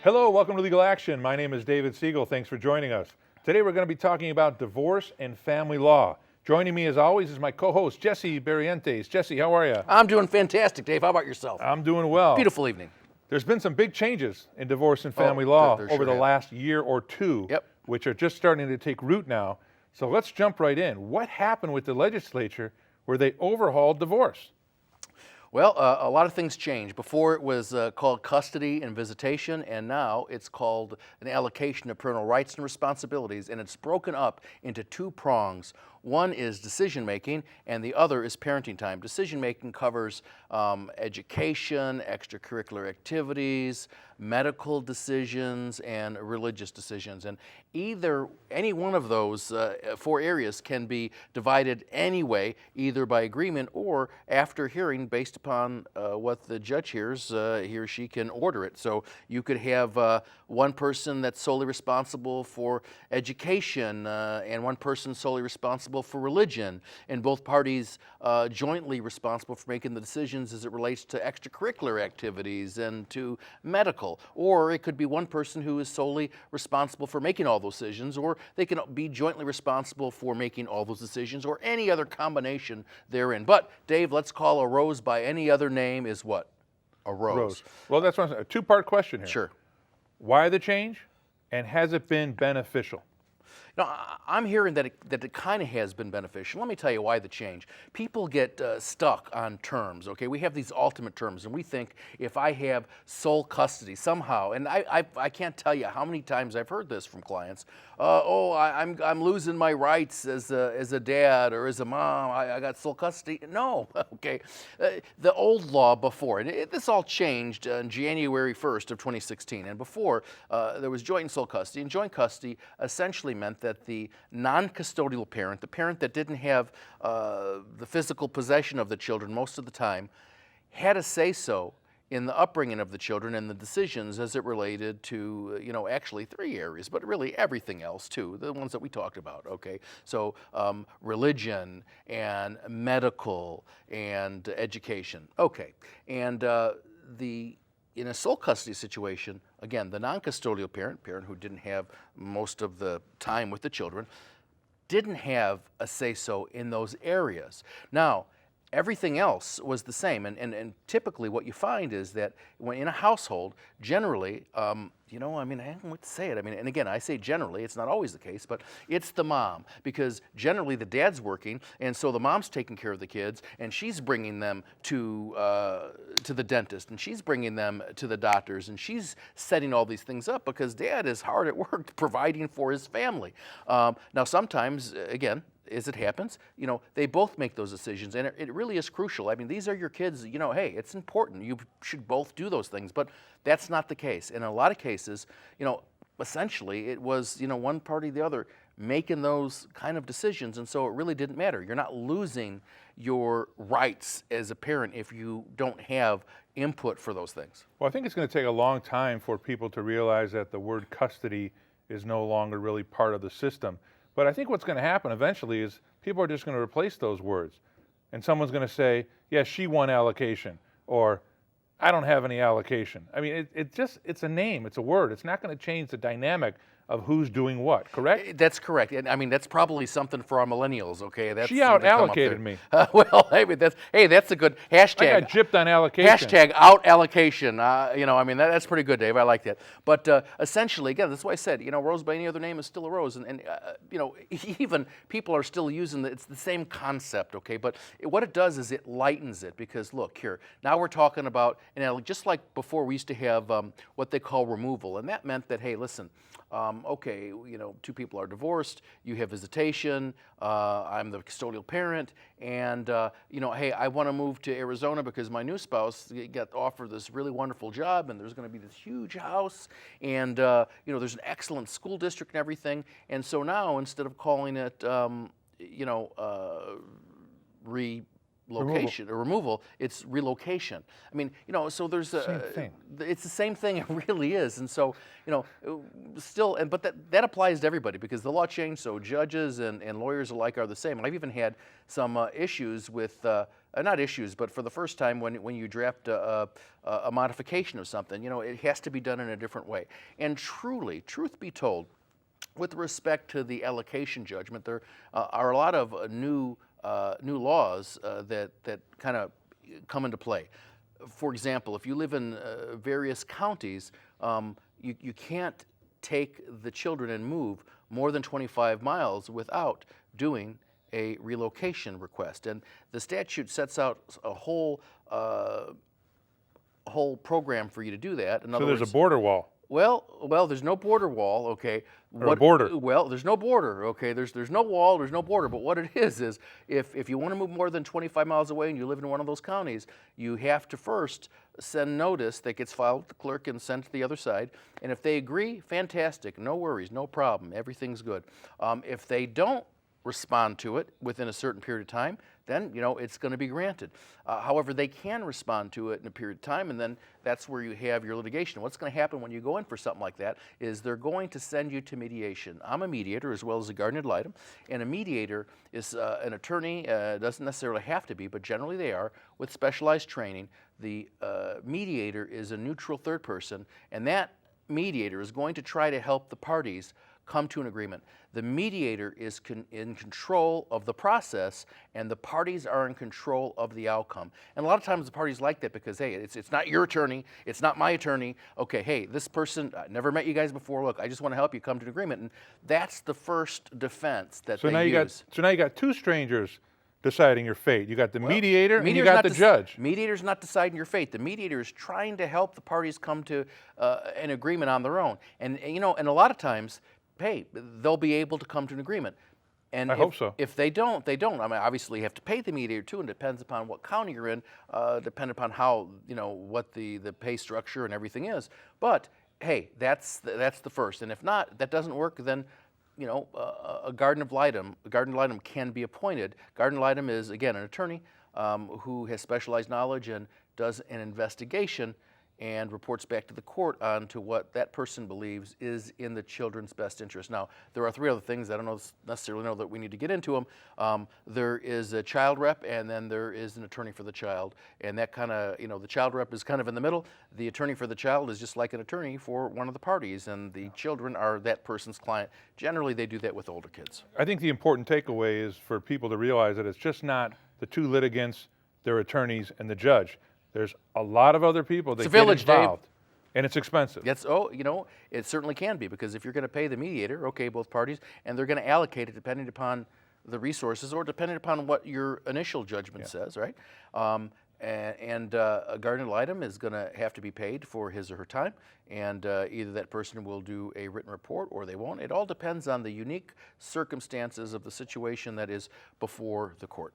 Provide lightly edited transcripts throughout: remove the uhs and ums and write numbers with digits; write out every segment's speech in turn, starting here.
Hello, welcome to Legal Action. My name is David Siegel. Thanks for joining us. Today we're going to be talking about divorce and family law. Joining me as always is my co-host, Jesse Barrientes. Jesse, how are you? I'm doing fantastic, Dave. How about yourself? I'm doing well. Beautiful evening. There's been some big changes in divorce and family law there over sure the have. last year or two, which are just starting to take root now. So let's jump right in. What happened with the legislature where they overhauled divorce? Well, a lot of things changed. Before it was called custody and visitation, and now it's called an allocation of parental rights and responsibilities, and it's broken up into two prongs. One is decision-making, and the other is parenting time. Decision-making covers education, extracurricular activities, medical decisions, and religious decisions. And any one of those four areas can be divided anyway, either by agreement or after hearing based upon what the judge hears, he or she can order it. So you could have one person that's solely responsible for education and one person solely responsible for religion, and both parties jointly responsible for making the decisions as it relates to extracurricular activities and to medical. Or it could be one person who is solely responsible for making all those decisions, or they can be jointly responsible for making all those decisions, or any other combination therein. But Dave, let's call a rose by any other name is what? A rose. Well, that's one, a two-part question here. Sure. Why the change, and has it been beneficial? I'm hearing that it kind of has been beneficial. Let me tell you why the change. People get stuck on terms, okay? We have these ultimate terms, and we think if I have sole custody somehow, and I can't tell you how many times I've heard this from clients, I'm losing my rights as a dad or as a mom, I got sole custody. No, okay. The old law before, and this all changed on January 1st of 2016, and before there was joint and sole custody, and joint custody essentially meant that the non-custodial parent, the parent that didn't have the physical possession of the children most of the time, had a say-so in the upbringing of the children and the decisions as it related to, actually three areas, but really everything else too, the ones that we talked about, okay? So religion and medical and education, okay. And in a sole custody situation, again, the non-custodial parent who didn't have most of the time with the children, didn't have a say-so in those areas. Now, everything else was the same, and typically what you find is that when in a household, generally, I don't know what to say it. And again, I say generally, it's not always the case, but it's the mom, because generally the dad's working, and so the mom's taking care of the kids, and she's bringing them to the dentist, and she's bringing them to the doctors, and she's setting all these things up because dad is hard at work providing for his family. Now, sometimes, again, as it happens, they both make those decisions, and it really is crucial. These are your kids, hey, it's important. You should both do those things, but that's not the case. In a lot of cases, essentially it was, one party or the other making those kind of decisions, and so it really didn't matter. You're not losing your rights as a parent if you don't have input for those things. Well, I think it's going to take a long time for people to realize that the word custody is no longer really part of the system. But I think what's going to happen eventually is people are just going to replace those words. And someone's going to say, yeah, she won allocation, or I don't have any allocation. It's a name, it's a word. It's not going to change the dynamic of who's doing what, correct? That's correct. And that's probably something for our millennials, okay? She out-allocated me. Well, that's a good hashtag. I got gypped on allocation. Hashtag out allocation. That's pretty good, Dave. I like that. But essentially, again, that's why I said, rose by any other name is still a rose. And even people are still using it's the same concept, okay? But what it does is it lightens it, because look here, now we're talking about, just like before we used to have what they call removal. And that meant that, hey, listen, okay, two people are divorced, you have visitation, I'm the custodial parent, and, hey, I want to move to Arizona because my new spouse got offered this really wonderful job, and there's going to be this huge house, and, there's an excellent school district and everything, and so now instead of calling it, relocation or removal, it's relocation. So there's same thing. It's the same thing. It really is. And so, but that applies to everybody because the law changed. So judges and lawyers alike are the same. I've even had some issues with not issues, but for the first time when you draft a modification of something, it has to be done in a different way. And truly, truth be told, with respect to the allocation judgment, there are a lot of new laws that kind of come into play. For example, if you live in various counties, you can't take the children and move more than 25 miles without doing a relocation request. And the statute sets out a whole program for you to do that. In So other there's words, a border wall. well, there's no border wall, okay? Or a border. Well, there's no border, okay? There's no wall, there's no border. But what it is if you want to move more than 25 miles away and you live in one of those counties, you have to first send notice that gets filed with the clerk and sent to the other side. And if they agree, fantastic, no worries, no problem, everything's good. If they don't respond to it within a certain period of time, then it's going to be granted. However, they can respond to it in a period of time, and then that's where you have your litigation. What's going to happen when you go in for something like that is they're going to send you to mediation. I'm a mediator as well as a guardian ad litem, and a mediator is an attorney, doesn't necessarily have to be, but generally they are, with specialized training. The mediator is a neutral third person, and that mediator is going to try to help the parties come to an agreement. The mediator is in control of the process, and the parties are in control of the outcome. And a lot of times the parties like that because, hey, it's not your attorney, it's not my attorney. Okay, hey, this person, I never met you guys before. Look, I just want to help you come to an agreement. And that's the first defense that they use. So now you got two strangers deciding your fate. You got the mediator and you got the judge. Mediator's not deciding your fate. The mediator is trying to help the parties come to an agreement on their own. And and a lot of times, hey, they'll be able to come to an agreement. And I hope so. If they don't, they don't. I mean, obviously you have to pay the mediator too, and it depends upon what county you're in, depending upon how, what the pay structure and everything is. But hey, that's the first. And if not, that doesn't work, then a guardian ad litem can be appointed. Guardian ad litem is, again, an attorney who has specialized knowledge and does an investigation and reports back to the court on to what that person believes is in the children's best interest. Now, there are three other things. I don't necessarily know that we need to get into them. There is a child rep, and then there is an attorney for the child. And that kind of, the child rep is kind of in the middle. The attorney for the child is just like an attorney for one of the parties, and the children are that person's client. Generally, they do that with older kids. I think the important takeaway is for people to realize that it's just not the two litigants, their attorneys, and the judge. There's a lot of other people that get involved, and it's expensive. Yes, it certainly can be, because if you're going to pay the mediator, okay, both parties, and they're going to allocate it depending upon the resources or depending upon what your initial judgment says, right? And a guardian ad litem is going to have to be paid for his or her time, and either that person will do a written report or they won't. It all depends on the unique circumstances of the situation that is before the court.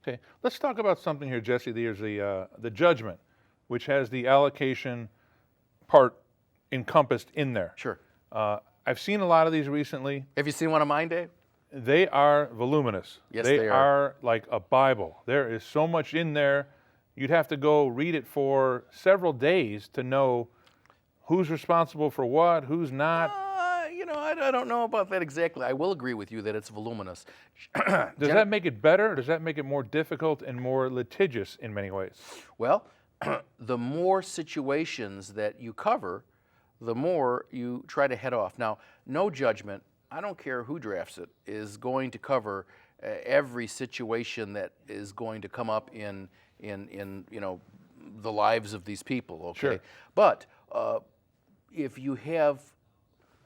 Okay, let's talk about something here, Jesse. There's the judgment, which has the allocation part encompassed in there. Sure. I've seen a lot of these recently. Have you seen one of mine, Dave? They are voluminous. Yes, they are like a Bible. There is so much in there. You'd have to go read it for several days to know who's responsible for what, who's not. I don't know about that exactly. I will agree with you that it's voluminous. Does that make it better, or does that make it more difficult and more litigious in many ways? Well, the more situations that you cover, the more you try to head off. Now, no judgment, I don't care who drafts it, is going to cover every situation that is going to come up in the lives of these people, okay? Sure. But if you have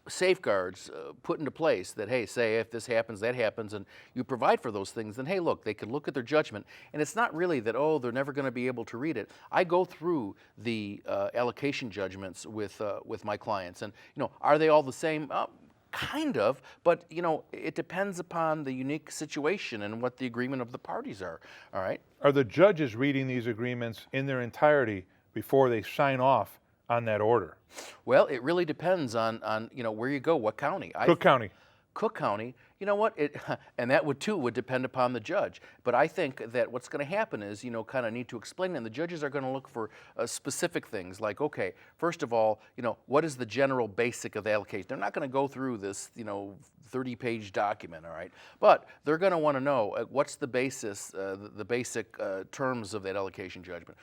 safeguards put into place that, hey, say if this happens, that happens, and you provide for those things, then hey, look, they can look at their judgment, and it's not really that, oh, they're never going to be able to read it. I go through the allocation judgments with my clients, and are they all the same? Kind of, but it depends upon the unique situation and what the agreement of the parties are. All right. Are the judges reading these agreements in their entirety before they sign off on that order? Well, it really depends on where you go, what county. Cook County. Cook County, you know what? And that would depend upon the judge. But I think that what's going to happen is, kind of need to explain, and the judges are going to look for specific things like, okay, first of all, what is the general basic of the allocation? They're not going to go through this, 30-page document, all right? But they're going to want to know what's the basis, the basic terms of that allocation judgment.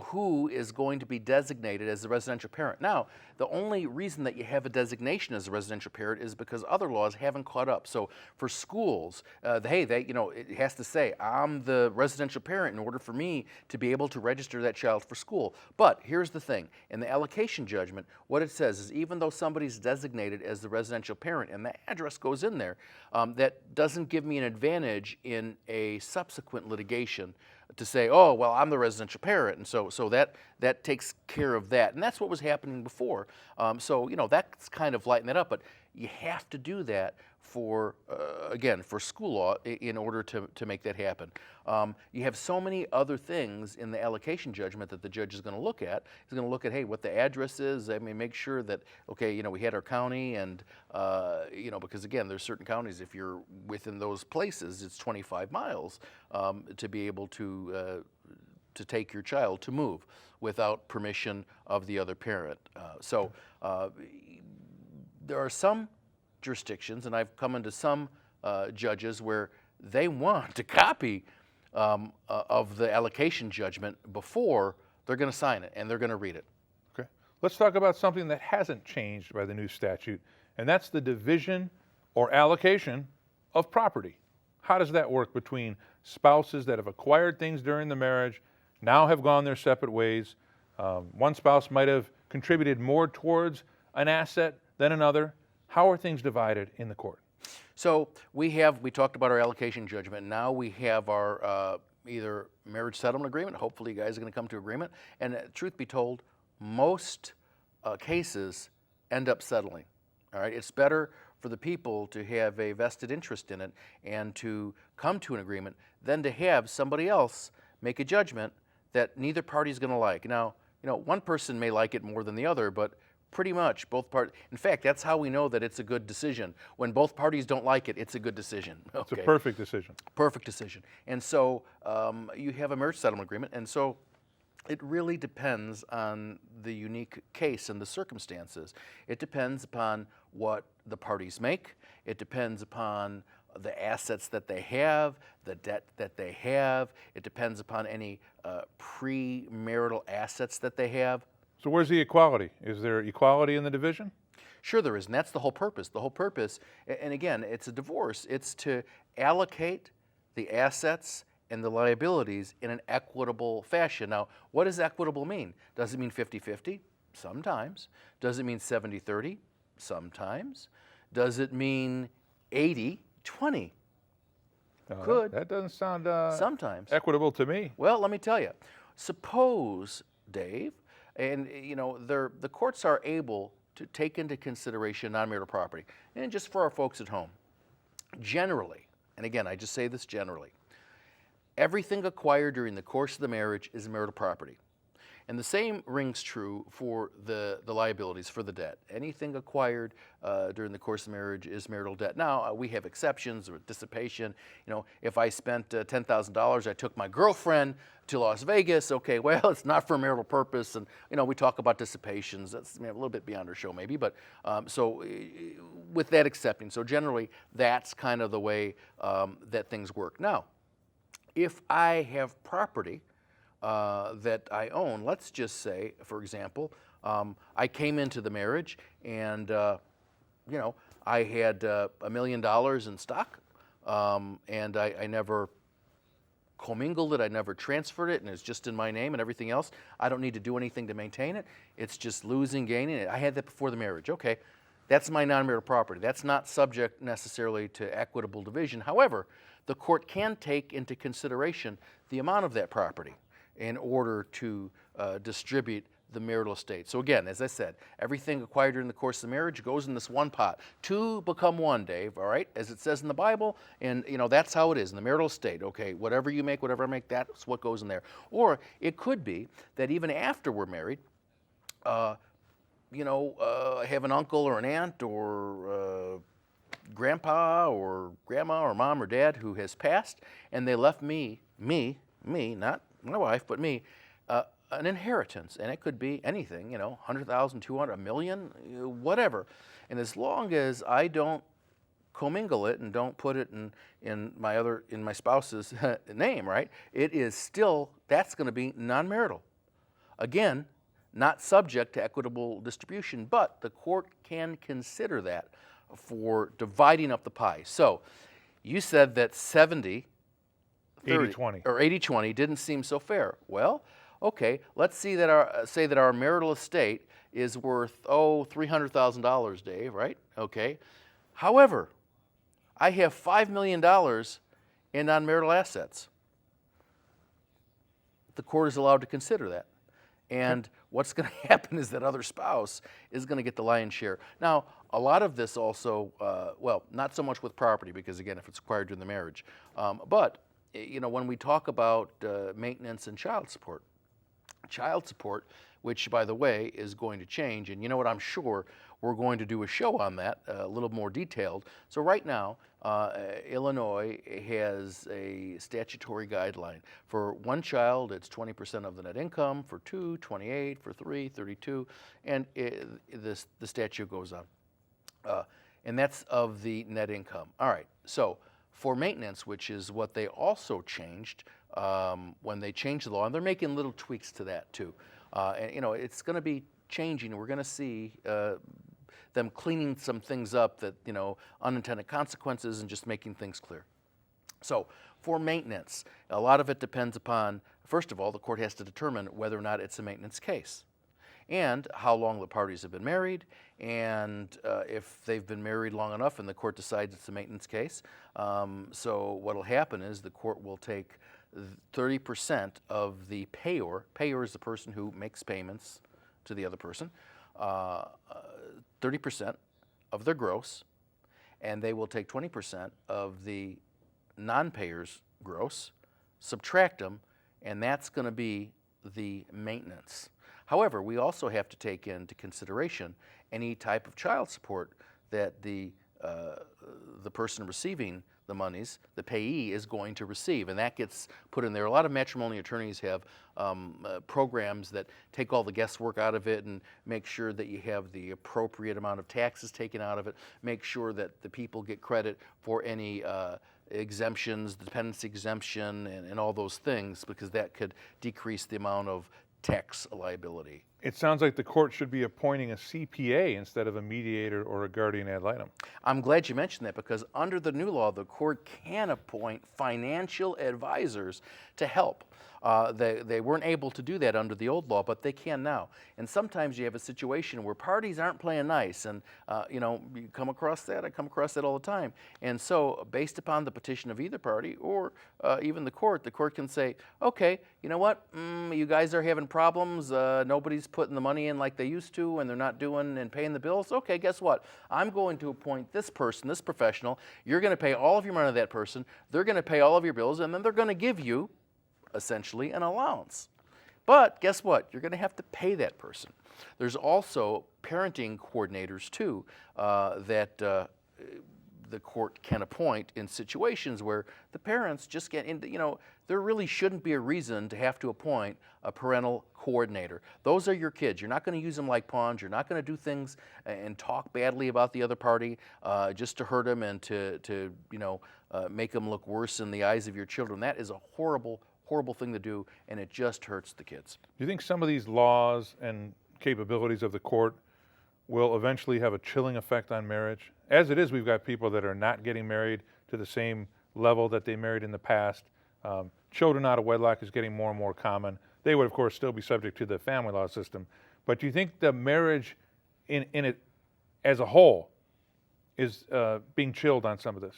Who is going to be designated as the residential parent? Now, the only reason that you have a designation as a residential parent is because other laws haven't caught up. So for schools, it has to say, I'm the residential parent in order for me to be able to register that child for school. But here's the thing, in the allocation judgment, what it says is even though somebody's designated as the residential parent and the address goes in there, that doesn't give me an advantage in a subsequent litigation to say, oh, well, I'm the residential parent, and so that takes care of that. And that's what was happening before. That's kind of lighten that up, but you have to do that for, again, for school law in order to make that happen. You have so many other things in the allocation judgment that the judge is going to look at. He's going to look at, hey, what the address is. I mean, make sure that, okay, we had our county and, because again, there's certain counties, if you're within those places, it's 25 miles to be able to take your child to move without permission of the other parent. There are some jurisdictions, and I've come into some judges where they want a copy of the allocation judgment before they're going to sign it and they're going to read it. Okay. Let's talk about something that hasn't changed by the new statute, and that's the division or allocation of property. How does that work between spouses that have acquired things during the marriage, now have gone their separate ways? One spouse might have contributed more towards an asset than another. How are things divided in the court? So we talked about our allocation judgment. Now we have our either marriage settlement agreement. Hopefully you guys are going to come to agreement. And truth be told, most cases end up settling. All right, it's better for the people to have a vested interest in it and to come to an agreement than to have somebody else make a judgment that neither party is going to like. Now, one person may like it more than the other, but pretty much both parties. In fact, that's how we know that it's a good decision. When both parties don't like it, it's a good decision. Okay. It's a perfect decision. Perfect decision. And so you have a marriage settlement agreement, and so it really depends on the unique case and the circumstances. It depends upon what the parties make. It depends upon the assets that they have, the debt that they have. It depends upon any premarital assets that they have. So where's the equality? Is there equality in the division? Sure there is, and that's the whole purpose. The whole purpose, and again, it's a divorce. It's to allocate the assets and the liabilities in an equitable fashion. Now, what does equitable mean? Does it mean 50-50? Sometimes. Does it mean 70-30? Sometimes. Does it mean 80-20? Could. That doesn't sound sometimes equitable to me. Well, let me tell you. Suppose, Dave, and the courts are able to take into consideration non-marital property. And just for our folks at home, generally, and again, I just say this generally, everything acquired during the course of the marriage is marital property. And the same rings true for the liabilities for the debt. Anything acquired during the course of marriage is marital debt. Now, we have exceptions with dissipation. If I spent $10,000, I took my girlfriend to Las Vegas, okay, well, it's not for a marital purpose. And, we talk about dissipations. That's a little bit beyond our show maybe. But with that accepting, so generally, that's kind of the way that things work. Now, if I have property that I own, let's just say, for example, I came into the marriage and, I had $1 million in stock and I never commingled it, I never transferred it, and it's just in my name and everything else. I don't need to do anything to maintain it. It's just losing, gaining it. I had that before the marriage. Okay, that's my non-marital property. That's not subject necessarily to equitable division. However, the court can take into consideration the amount of that property in order to distribute the marital estate. So again, as I said, everything acquired during the course of the marriage goes in this one pot. Two become one, Dave, all right? As it says in the Bible, and that's how it is in the marital estate. Okay, whatever you make, whatever I make, that's what goes in there. Or it could be that even after we're married, I have an uncle or an aunt or grandpa or grandma or mom or dad who has passed, and they left me, not my wife, but me, an inheritance. And it could be anything, 100,000, 200, a million, whatever. And as long as I don't commingle it and don't put it in my spouse's name, right? It is still, that's going to be non-marital. Again, not subject to equitable distribution, but the court can consider that for dividing up the pie. So you said that 70, 30, 80-20. or 80-20 didn't seem so fair. Well, okay, let's say that our marital estate is worth, $300,000, Dave, right? Okay. However, I have $5 million in non-marital assets. The court is allowed to consider that. And what's going to happen is that other spouse is going to get the lion's share. Now, a lot of this also, not so much with property, because again, if it's acquired during the marriage, but when we talk about maintenance and child support, which by the way is going to change, and you know what, I'm sure we're going to do a show on that, a little more detailed. So right now, Illinois has a statutory guideline. For one child, it's 20% of the net income. For two, 28. For three, 32. And the statute goes on. And that's of the net income. All right. So for maintenance, which is what they also changed when they changed the law, and they're making little tweaks to that too. And it's going to be changing. We're going to see them cleaning some things up, that unintended consequences, and just making things clear. So for maintenance, a lot of it depends upon, first of all, the court has to determine whether or not it's a maintenance case, and how long the parties have been married, and if they've been married long enough and the court decides it's a maintenance case. So what will happen is the court will take 30% of the payor. Payor is the person who makes payments to the other person. 30% of their gross, and they will take 20% of the non-payer's gross, subtract them, and that's going to be the maintenance. However, we also have to take into consideration any type of child support that the person receiving the monies, the payee, is going to receive, and that gets put in there. A lot of matrimony attorneys have programs that take all the guesswork out of it and make sure that you have the appropriate amount of taxes taken out of it, make sure that the people get credit for any exemptions, the dependency exemption, and all those things, because that could decrease the amount of tax liability. It sounds like the court should be appointing a CPA instead of a mediator or a guardian ad litem. I'm glad you mentioned that, because under the new law, the court can appoint financial advisors to help. They weren't able to do that under the old law, but they can now. And sometimes you have a situation where parties aren't playing nice, and you come across that. I come across that all the time. And so, based upon the petition of either party or even the court can say, okay, you know what, you guys are having problems. Nobody's putting the money in like they used to, and they're not doing and paying the bills. Okay, guess what? I'm going to appoint this person, this professional. You're going to pay all of your money to that person. They're going to pay all of your bills, and then they're going to give you essentially an allowance. But guess what? You're going to have to pay that person. There's also parenting coordinators too that the court can appoint in situations where the parents just get into, there really shouldn't be a reason to have to appoint a parental coordinator. Those are your kids. You're not going to use them like pawns. You're not going to do things and talk badly about the other party just to hurt them and to make them look worse in the eyes of your children. That is a horrible thing to do, and it just hurts the kids. Do you think some of these laws and capabilities of the court will eventually have a chilling effect on marriage? As it is, we've got people that are not getting married to the same level that they married in the past. Children out of wedlock is getting more and more common. They would, of course, still be subject to the family law system. But do you think the marriage in it as a whole is being chilled on some of this?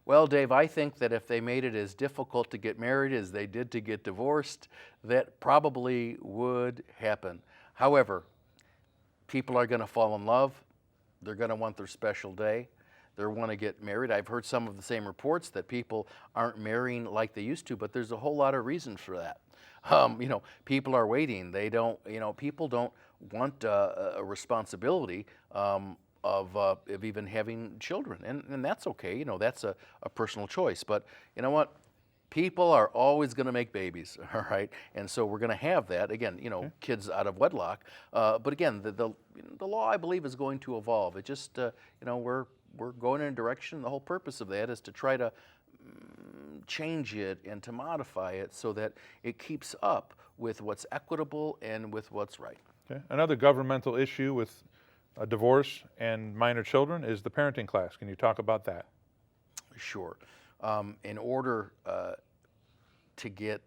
Well, Dave, I think that if they made it as difficult to get married as they did to get divorced, that probably would happen. However, people are going to fall in love. They're going to want their special day. They want to get married. I've heard some of the same reports that people aren't marrying like they used to, but there's a whole lot of reasons for that. People are waiting. They don't, people don't want a responsibility of even having children, and that's okay. That's a personal choice. But you know what? People are always going to make babies, all right? And so we're going to have that again. Kids out of wedlock. But again, the law, I believe, is going to evolve. It just we're going in a direction. The whole purpose of that is to try to change it and to modify it so that it keeps up with what's equitable and with what's right. Okay. Another governmental issue with divorce and minor children is the parenting class. Can you talk about that? Sure. In order to get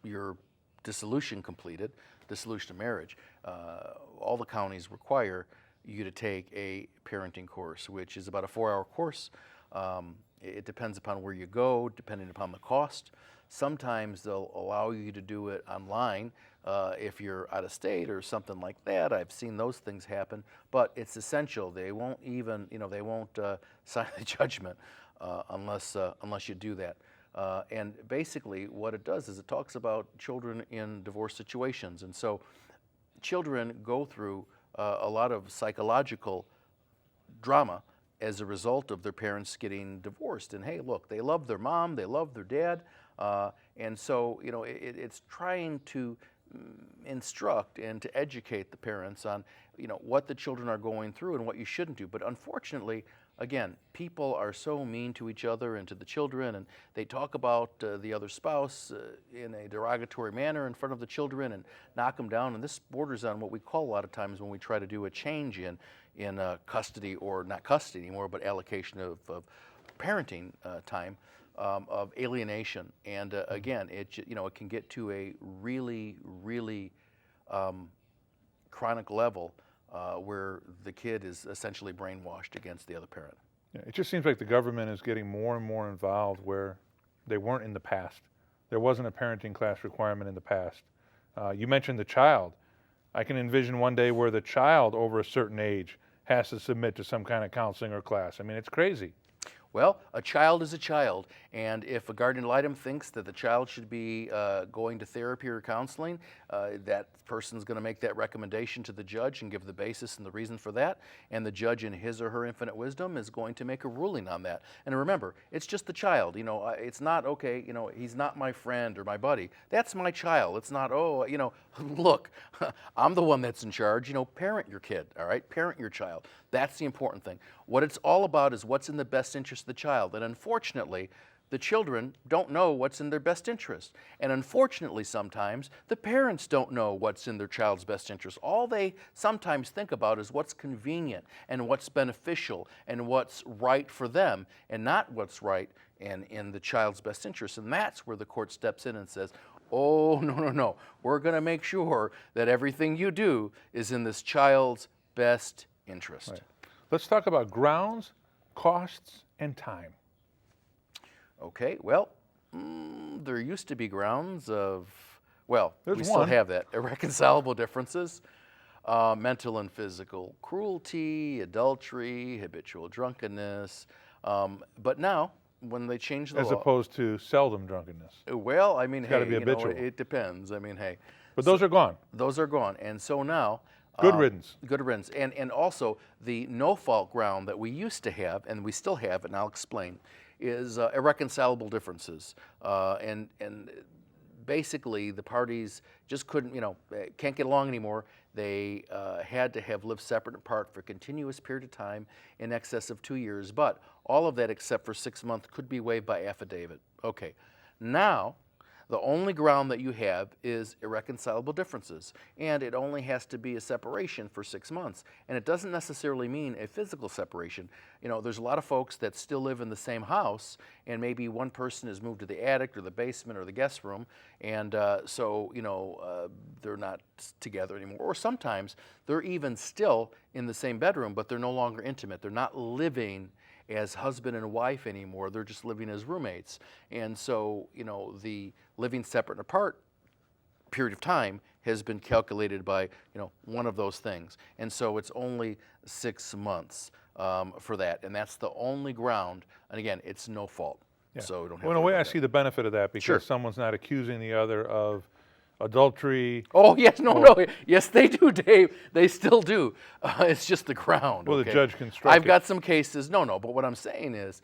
your dissolution completed, dissolution of marriage, all the counties require you to take a parenting course, which is about a 4-hour course. It depends upon where you go, depending upon the cost. Sometimes they'll allow you to do it online if you're out of state or something like that. I've seen those things happen, but it's essential. They won't even, they won't sign the judgment unless you do that. And basically what it does is it talks about children in divorce situations. And so children go through a lot of psychological drama as a result of their parents getting divorced. And hey, look, they love their mom, they love their dad, and so it's trying to instruct and to educate the parents on what the children are going through and what you shouldn't do. But unfortunately, again, people are so mean to each other and to the children, and they talk about the other spouse in a derogatory manner in front of the children and knock them down. And this borders on what we call a lot of times when we try to do a change in custody, or not custody anymore, but allocation of parenting time, of alienation. And again, it can get to a really, really chronic level where the kid is essentially brainwashed against the other parent. Yeah, it just seems like the government is getting more and more involved where they weren't in the past. There wasn't a parenting class requirement in the past. You mentioned the child. I can envision one day where the child over a certain age has to submit to some kind of counseling or class. I mean, it's crazy. Well, a child is a child, and if a guardian ad litem thinks that the child should be going to therapy or counseling, that person's going to make that recommendation to the judge and give the basis and the reason for that, and the judge in his or her infinite wisdom is going to make a ruling on that. And remember, it's just the child. It's not, okay, he's not my friend or my buddy. That's my child. It's not, look, I'm the one that's in charge. Parent your kid, all right? Parent your child. That's the important thing. What it's all about is what's in the best interest of the child. And unfortunately, the children don't know what's in their best interest. And unfortunately, sometimes the parents don't know what's in their child's best interest. All they sometimes think about is what's convenient and what's beneficial and what's right for them, and not what's right and in the child's best interest. And that's where the court steps in and says, oh, no. We're going to make sure that everything you do is in this child's best interest. Right. Let's talk about grounds, costs, and time. Okay, well, there used to be grounds of, There's we still one. have that, irreconcilable differences, mental and physical cruelty, adultery, habitual drunkenness. But now, when they change the law. As opposed to seldom drunkenness. Well, I mean, gotta hey, be habitual. it depends. I mean, hey. But those are gone. Those are gone. And so now. Good riddance. Good riddance. And also, the no-fault ground that we used to have, and we still have, and I'll explain, is irreconcilable differences. And basically, the parties just couldn't, can't get along anymore. They had to have lived separate and apart for a continuous period of time in excess of 2 years. But all of that, except for 6 months, could be waived by affidavit. Okay. Now, the only ground that you have is irreconcilable differences, and it only has to be a separation for 6 months. And it doesn't necessarily mean a physical separation. There's a lot of folks that still live in the same house, and maybe one person has moved to the attic or the basement or the guest room, and so they're not together anymore. Or sometimes they're even still in the same bedroom, but they're no longer intimate. They're not living as husband and wife anymore. They're just living as roommates. And so, the living separate and apart period of time has been calculated by, one of those things. And so it's only 6 months for that. And that's the only ground. And again, it's no fault. Yeah. So we don't have Well, in to a worry way, I about see the benefit of that because Sure. someone's not accusing the other of adultery. Oh, yes, no. Yes, they do, Dave. They still do. It's just the ground. Well, okay? the judge can strike I've it. got some cases. No, but what I'm saying is,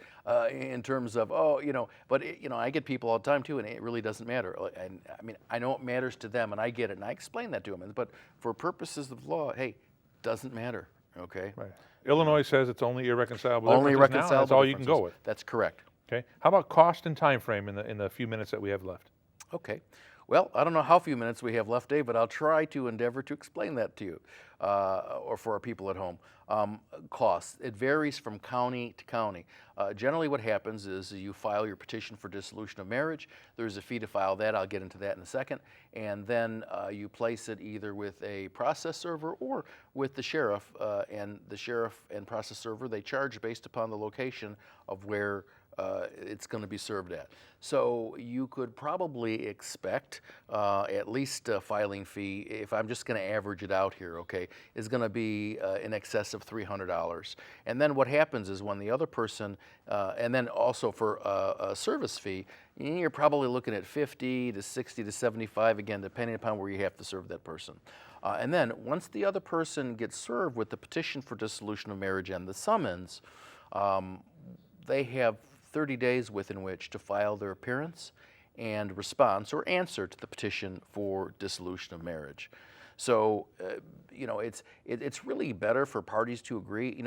in terms of, I get people all the time too, and it really doesn't matter. And I mean, I know it matters to them, and I get it, and I explain that to them. But for purposes of law, hey, doesn't matter. Okay. Right. Illinois says it's only irreconcilable Only differences now, irreconcilable that's all you can go differences. with. That's correct. Okay. How about cost and time frame in the few minutes that we have left? Okay. Well, I don't know how few minutes we have left, Dave, but I'll try to endeavor to explain that to you or for our people at home. Costs. It varies from county to county. Generally what happens is you file your petition for dissolution of marriage. There's a fee to file that. I'll get into that in a second. And then you place it either with a process server or with the sheriff. And the sheriff and process server, they charge based upon the location of where it's going to be served at. So you could probably expect at least a filing fee, if I'm just going to average it out here, okay, is going to be in excess of $300. And then what happens is when the other person, and then also for a service fee, you're probably looking at 50 to 60 to 75, again, depending upon where you have to serve that person. And then once the other person gets served with the petition for dissolution of marriage and the summons, they have 30 days within which to file their appearance and response or answer to the petition for dissolution of marriage. So, it's really better for parties to agree.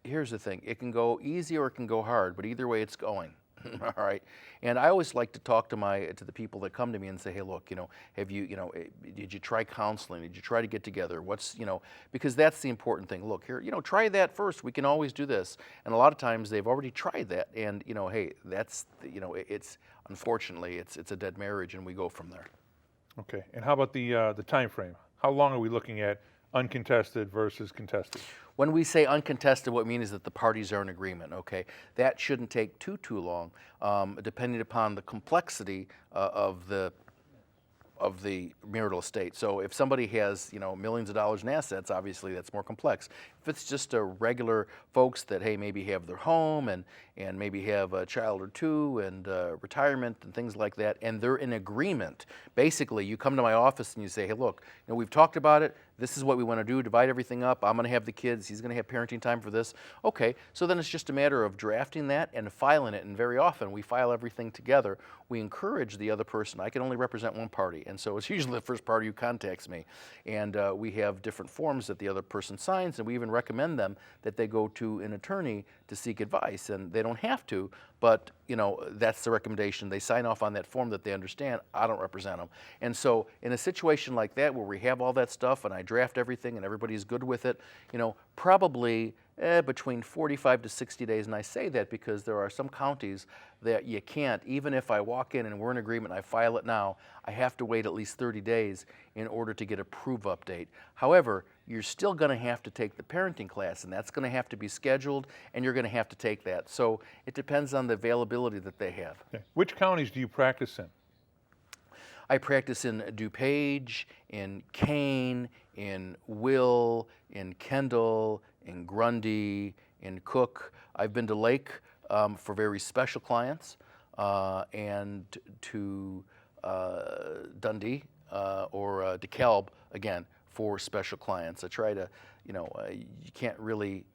Here's the thing. It can go easy or it can go hard, but either way it's going. All right. And I always like to talk to the people that come to me and say, hey, look, have you, did you try counseling? Did you try to get together? Because that's the important thing. Look here, try that first. We can always do this. And a lot of times they've already tried that. And, hey, that's, it's unfortunately, it's a dead marriage and we go from there. Okay. And how about the time frame? How long are we looking at uncontested versus contested? When we say uncontested, what we mean is that the parties are in agreement, okay? That shouldn't take too long, depending upon the complexity of the marital estate. So if somebody has, millions of dollars in assets, obviously that's more complex. If it's just a regular folks that, hey, maybe have their home and maybe have a child or two and retirement and things like that, and they're in agreement. Basically, you come to my office and you say, hey, look, we've talked about it. This is what we want to do, divide everything up. I'm going to have the kids. He's going to have parenting time for this. Okay, so then it's just a matter of drafting that and filing it. And very often we file everything together. We encourage the other person. I can only represent one party. And so it's usually the first party who contacts me. And we have different forms that the other person signs. And we even recommend them that they go to an attorney to seek advice. And they don't have to, but that's the recommendation. They sign off on that form that they understand. I don't represent them. And so in a situation like that where we have all that stuff and I draft everything and everybody's good with it, probably between 45 to 60 days. And I say that because there are some counties that you can't, even if I walk in and we're in agreement and I file it now, I have to wait at least 30 days in order to get a proof update. However, you're still going to have to take the parenting class, and that's going to have to be scheduled, and you're going to have to take that. So it depends on the availability that they have. Okay. Which counties do you practice in? I practice in DuPage, in Kane, in Will, in Kendall, in Grundy, in Cook. I've been to Lake for very special clients, and to Dundee or DeKalb, again, for special clients. I try to, you can't really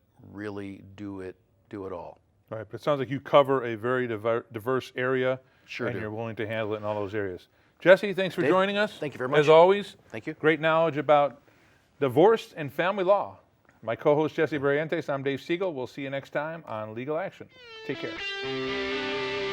do it all. Right, but it sounds like you cover a very diverse area, Sure and do. you're willing to handle it in all those areas. Jesse, thanks for Dave, joining us. thank you very much. As always, Thank you. great knowledge about divorce and family law. My co-host, Jesse Barrientes, I'm Dave Siegel. We'll see you next time on Legal Action. Take care.